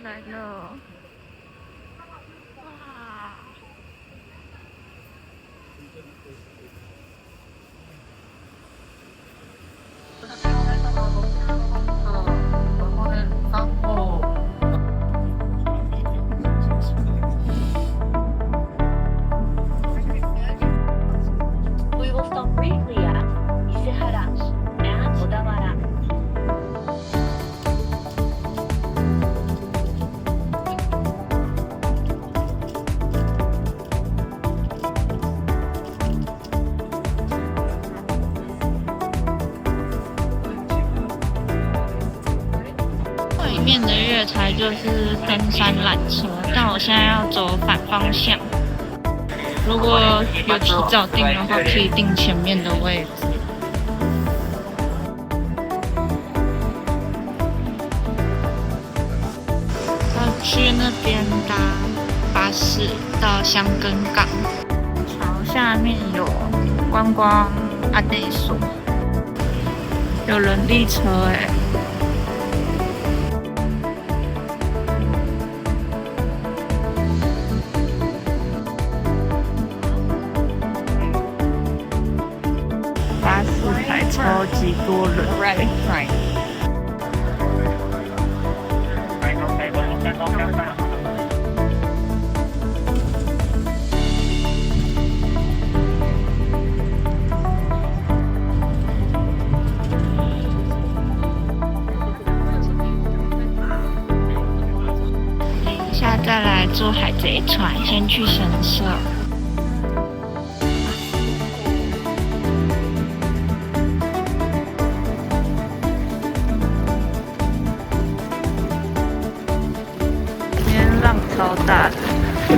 来了！哇！We will stop briefly at Isiharashi and Odawara. 对面的月台就是登山缆车，但我现在要走反方向。如果有提早订的话，可以订前面的位置。要去那边搭巴士到箱根港。桥下面有观光案内所，有人力车哎。巴士还超级多人。等一下再来坐海贼船，先去神社。超大的，这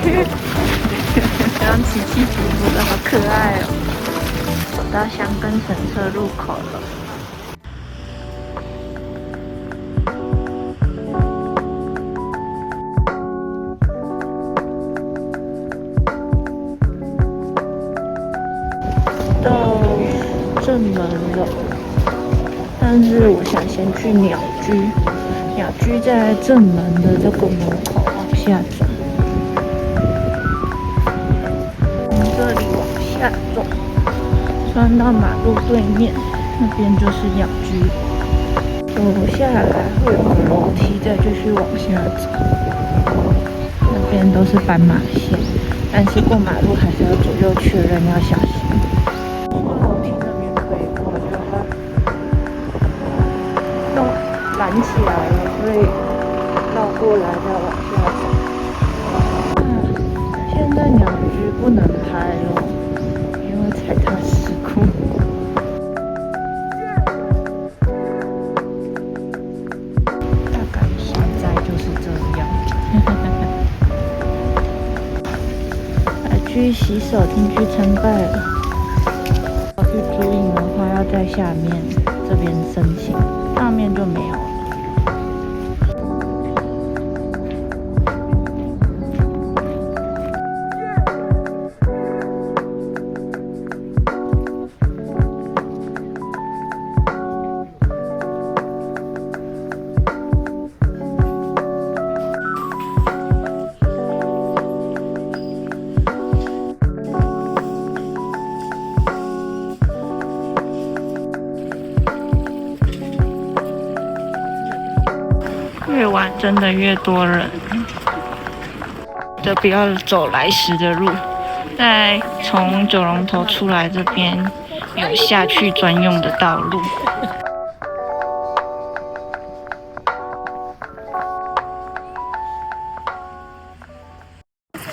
样起起伏伏的好可爱哦！走到箱根神社入口了。到正门了，但是我想先去鸟居。鸟居在正门的这个门口往下走，从这里往下走，穿到马路对面，那边就是鸟居。走下来会有个楼梯，再继续往下走。那边都是斑马线，但是过马路还是要左右确认，要小心。楼梯那边可以过，就它都拦起来了。所以绕过来再往下走。现在鸟居不能拍了，因为踩踏事故。大概现在就是这样。来去洗手进去参拜了。要去租印的话，要在下面这边申请，上面就没有了。越晚真的越多人，不要走来时的路。在从九龙头出来这边有下去专用的道路。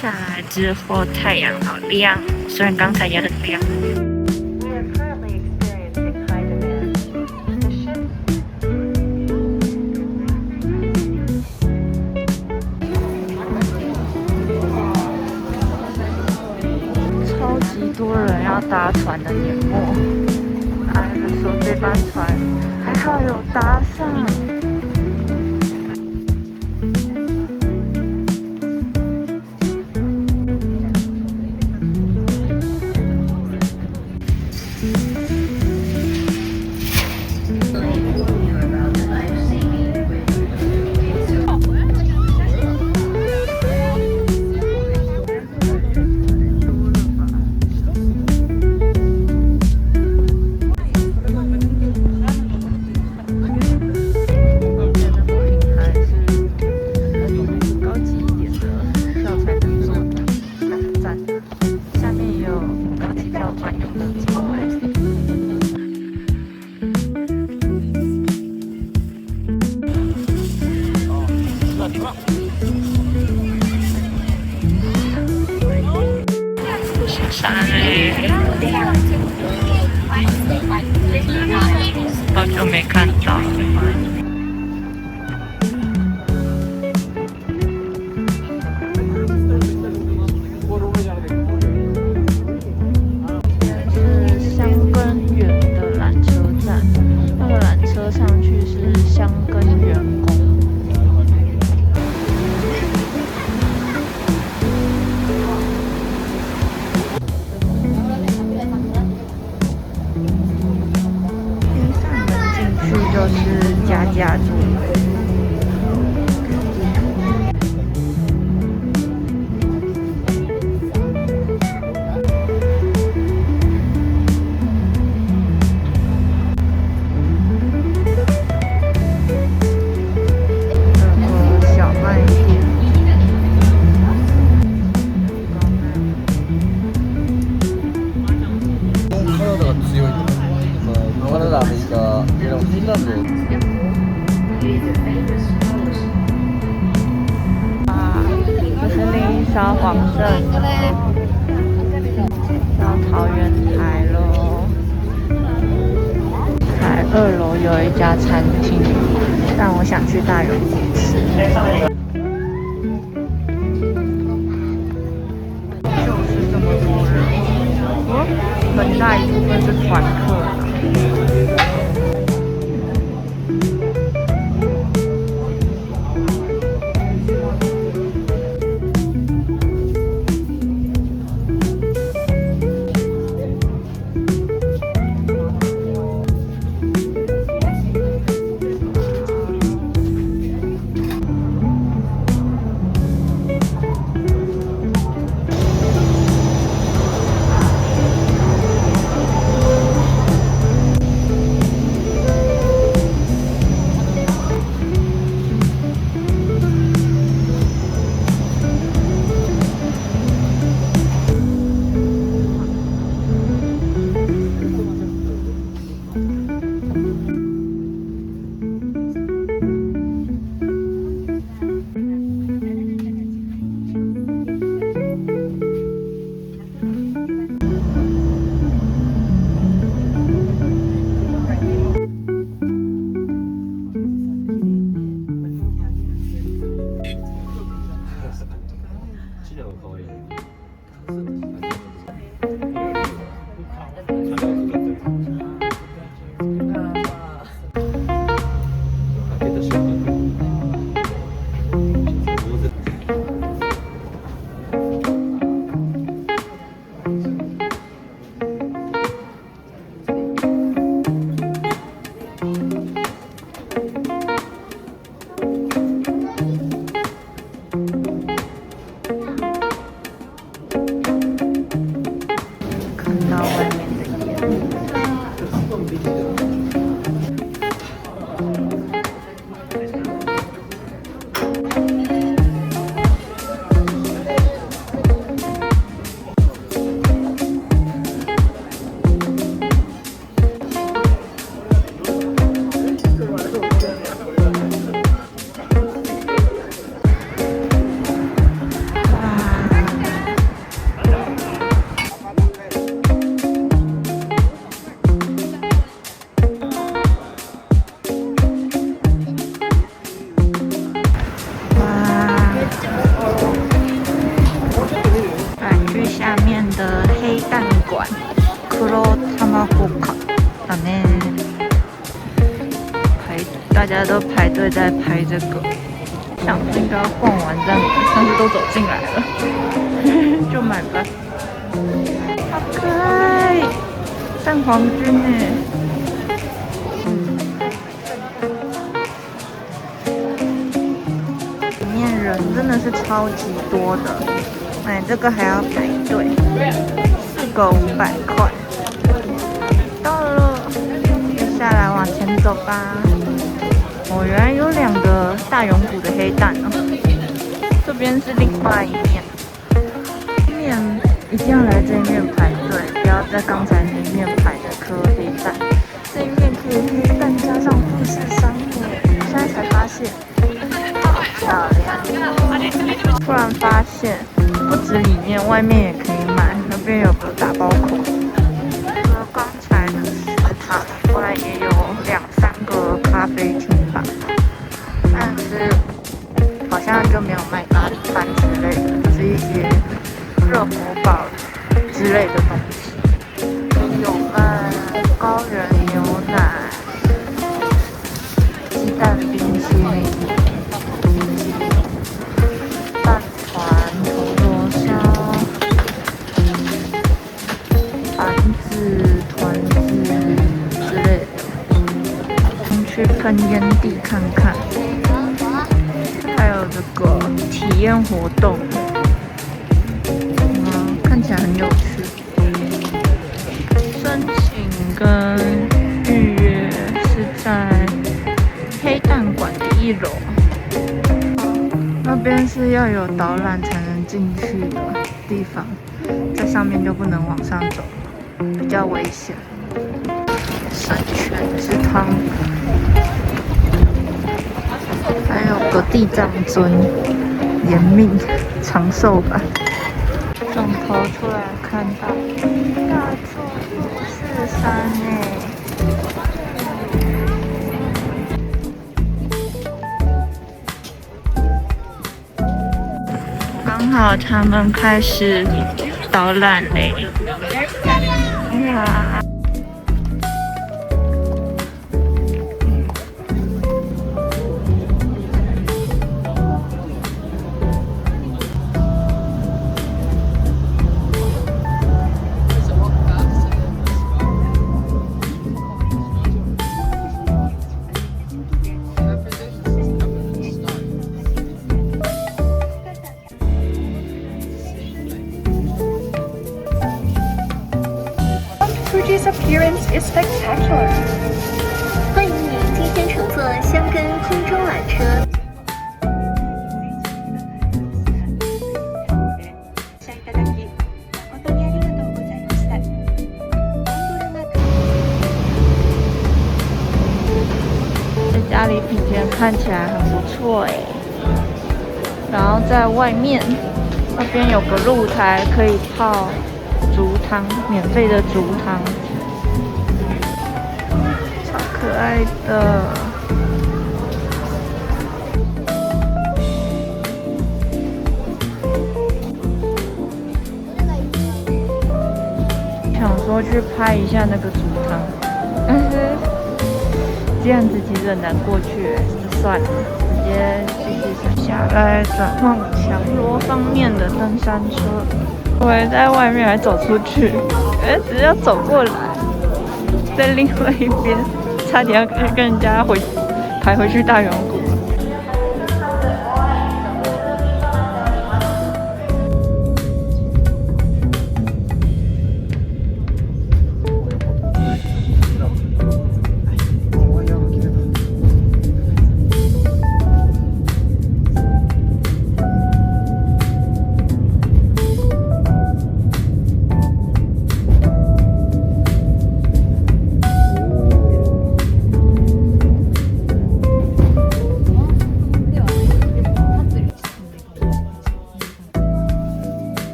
下来之后太阳好亮，虽然刚才也很亮。多人要搭船的年末，还是说这班船还好有搭上。好久没看到。是香根园的缆车站，那个缆车上去是香根园宫。就是家家住。小卖店。体が強いとか、カナダ、アメリカ、フィンランド。这是另一艘黄圣，到桃园台咯。台2楼有一家餐厅，但我想去大勇谷吃。就是这么多人，很大一部分是团客啦。大家都排队在拍这个，想应该要逛完再买，但是都走进来了，就买吧。好可爱，蛋黄君呢？里面人真的是超级多的，买这个还要排队，4个500块。到了，接下来往前走吧。哦，原来有2个大勇谷的黑蛋哦，这边是另外一面，一定要来这一面排队。对，不要在刚才那面排的颗黑蛋，这一面可以黑蛋加上富士山耶，我现在才发现，好漂亮！突然发现，不止里面，外面也可以买，那边有个打包口。除了刚才的食堂，外也有2-3个咖啡厅吧，但是好像就没有卖咖喱饭之类的，就是一些热火堡之类的东西。有卖高原牛奶、鸡蛋冰淇淋、饭团、铜锣烧、团子之类的。我们去喷烟蒂看看，还有这个体验活动，看起来很有趣。申请跟预约是在黑蛋馆的1楼，那边是要有导览才能进去的地方，在上面就不能往上走，比较危险。山泉之汤，还有个地藏尊，延命长寿版。转头出来看到大座富士山耶，刚好他们开始导览嘞。哇！Fuji's appearance is spectacular. 欢迎您今天乘坐箱根空中缆车。这家里品田看起来很不错哎，然后在外面那边有个露台可以泡竹汤，免费的竹汤，超可爱的。想说去拍一下那个竹汤，但是这样子其实很难过去，就算了，直接继续下来转往强罗方面的登山车。我也在外面还走出去，只要走过来，在另外一边，差点要跟人家排回去大圆谷。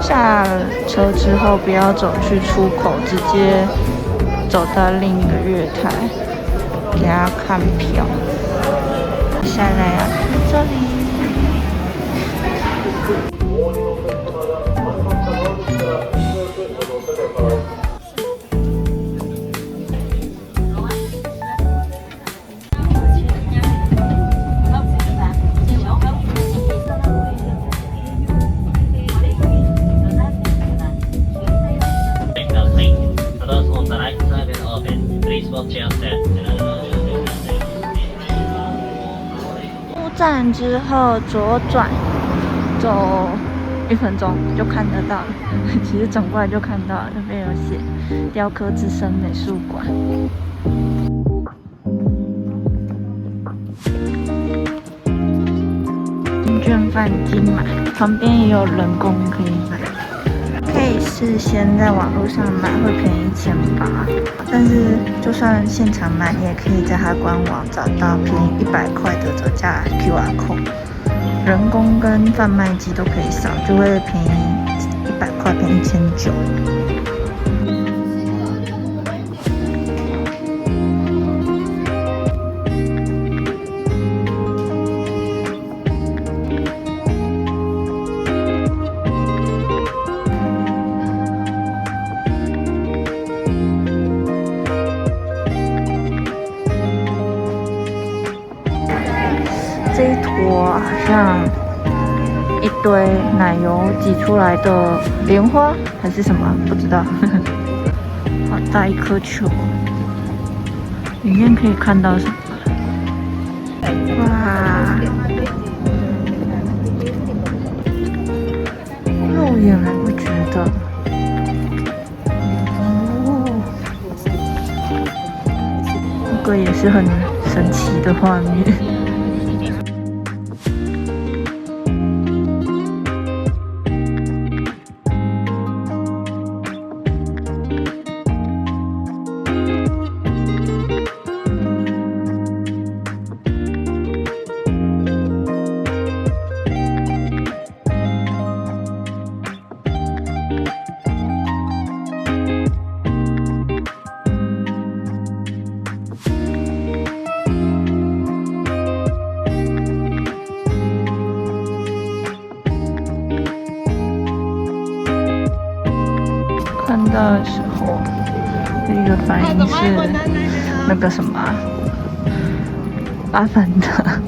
下车之后不要走去出口，直接走到另一个月台，给他看票。下来要看这里。出站之后左转，走1分钟就看得到了。其实转过来就看到了，那边有写雕刻之声美术馆。金券饭金买，旁边也有人工可以买。事先在网络上买会便宜1800，但是就算现场买，你也可以在它官网找到便宜100块的折价 QR code， 人工跟贩卖机都可以扫，就会便宜100块，便宜1900。这一坨好像一堆奶油挤出来的莲花还是什么，不知道。好大一颗球，里面可以看到什么？哇，肉眼还不觉得。哦，这个也是很神奇的画面。看到的时候，第一个反应是那个什么阿凡达。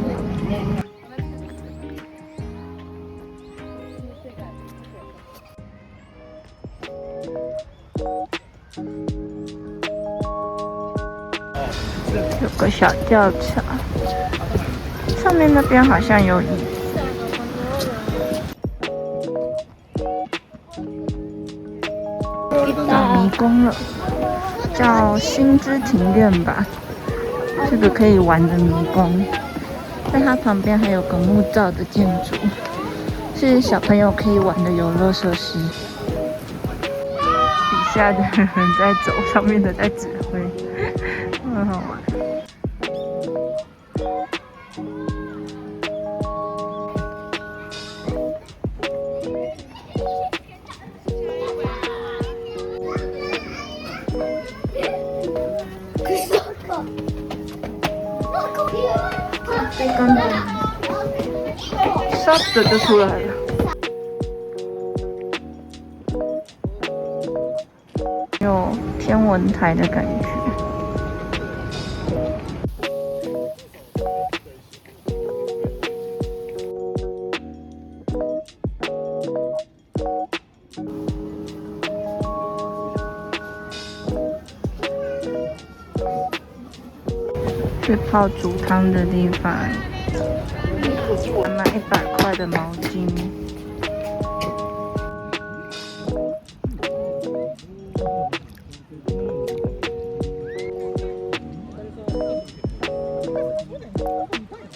有个小吊桥，上面那边好像有椅子。到迷宫了，叫星之庭院吧，这个可以玩的迷宫。在它旁边还有个木造的建筑，是小朋友可以玩的游乐设施。底下的人在走，上面的在指挥，很好玩。这根刷着就出来了。有天文台的感觉。是泡煮汤的地方，买100块的毛巾。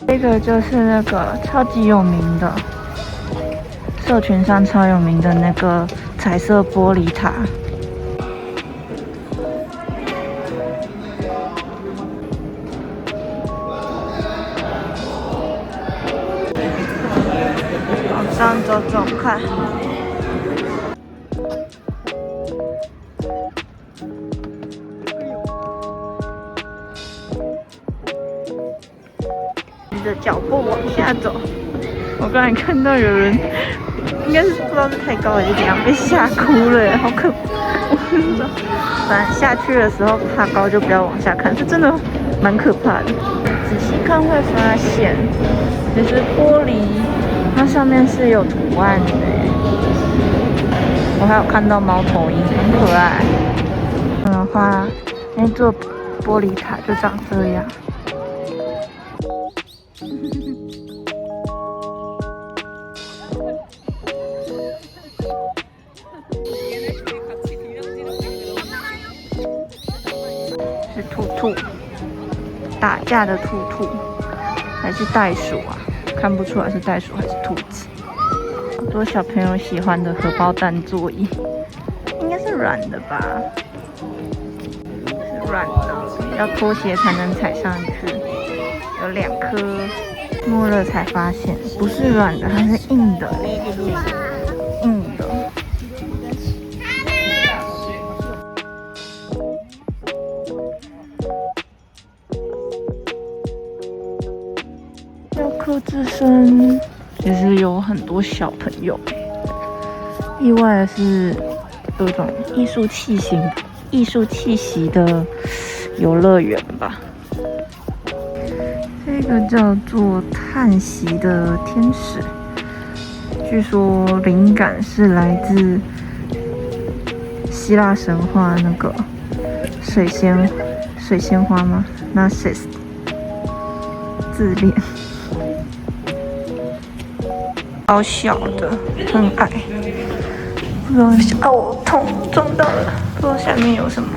这个就是那个超级有名的，社群上超有名的那个彩色玻璃塔。往上走走看。你的脚步往下走。我刚才看到有人，应该是不知道是太高还是怎样，被吓哭了，好可怕！反正下去的时候怕高就不要往下看，是真的蛮可怕的。仔细看会发现，其实玻璃它上面是有图案的。我还有看到猫头鹰，很可爱。的话，那座玻璃塔就长这样。是兔兔，打架的兔兔，还是袋鼠啊？看不出来是袋鼠还是兔子。好多小朋友喜欢的荷包蛋座椅，是软的吧？是软的，要脱鞋才能踩上去。有2颗，摸了才发现不是软的，它是硬的，硬的。教课之声其实有很多小朋友，意外的是有种艺术气息的游乐园吧。这个叫做叹息的天使，据说灵感是来自希腊神话那个水仙花吗 ？Narcissus 自恋。好小的，很矮，不知道哦，痛，撞到了，不知道下面有什么。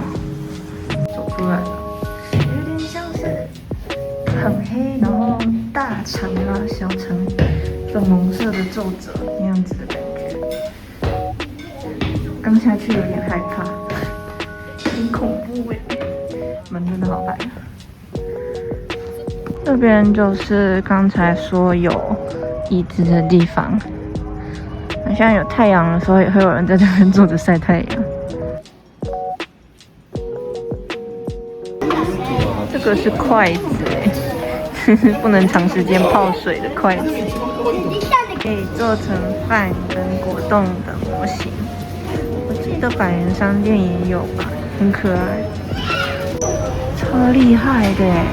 走出来了，有点像是很黑，然后大肠啊、小肠粉红色的皱褶那样子的感觉。刚下去有点害怕，很恐怖哎，门真的好矮。这边就是刚才说有椅子的地方，好像有太阳的时候也会有人在这边坐着晒太阳。这个是筷子哎，不能长时间泡水的筷子，可以做成饭跟果冻的模型。我记得百元商店也有吧，很可爱，超厉害的哎！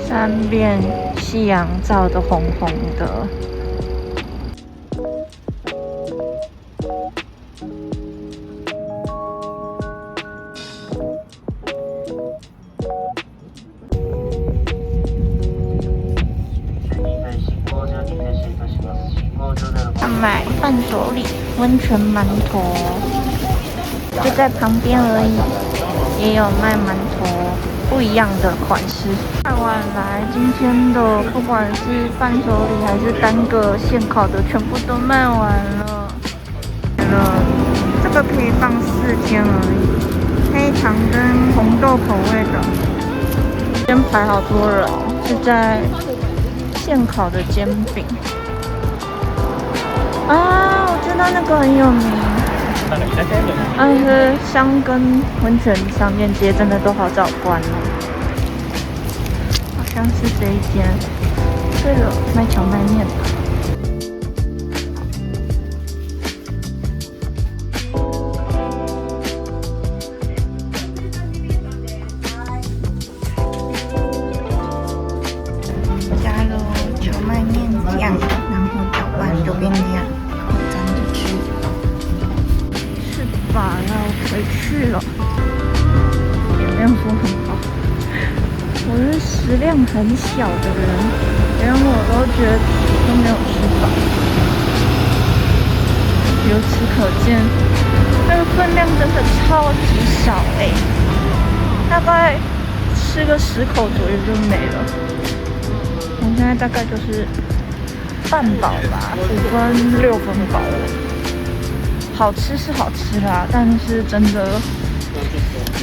三边夕阳照得红红的，买伴手礼温泉馒头，就在旁边而已，也有卖馒头。不一样的款式。太晚来，今天的不管是伴手礼还是单个现烤的，全部都卖完了。这个可以放4天而已，黑糖跟红豆口味的。今天排好多人，是在现烤的煎饼。啊，我知道那个很有名。但是箱根温泉商店街真的都好早关了，好像是这一间。对了，卖荞麦面的。加了荞麦面酱，然后搅拌就变这样，沾着吃。吧，要回去了，也没有说很好。我是食量很小的人，连我都觉得都没有吃饱。由此可见，那个分量真的超级少哎，大概吃个10口左右就没了。我现在大概就是半饱吧，5分6分饱了。好吃是好吃啦，但是真的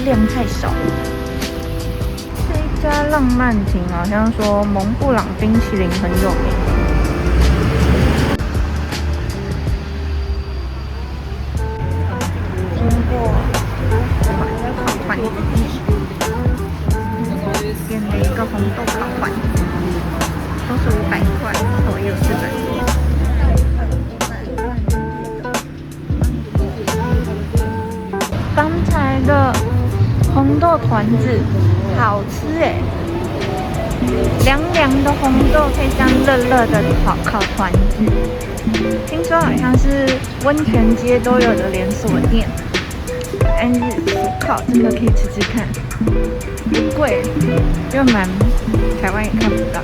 量太少了。这一家浪漫亭好像说蒙布朗冰淇淋很有名。经过烤团子店，点了一个红豆烤团子，都是500块左右日本币。刚才的红豆团子好吃哎，凉凉的红豆配上热热的烤团子，听说好像是温泉街都有的连锁店，但是手烤真的可以吃吃看，不贵，又蛮台湾也看不到。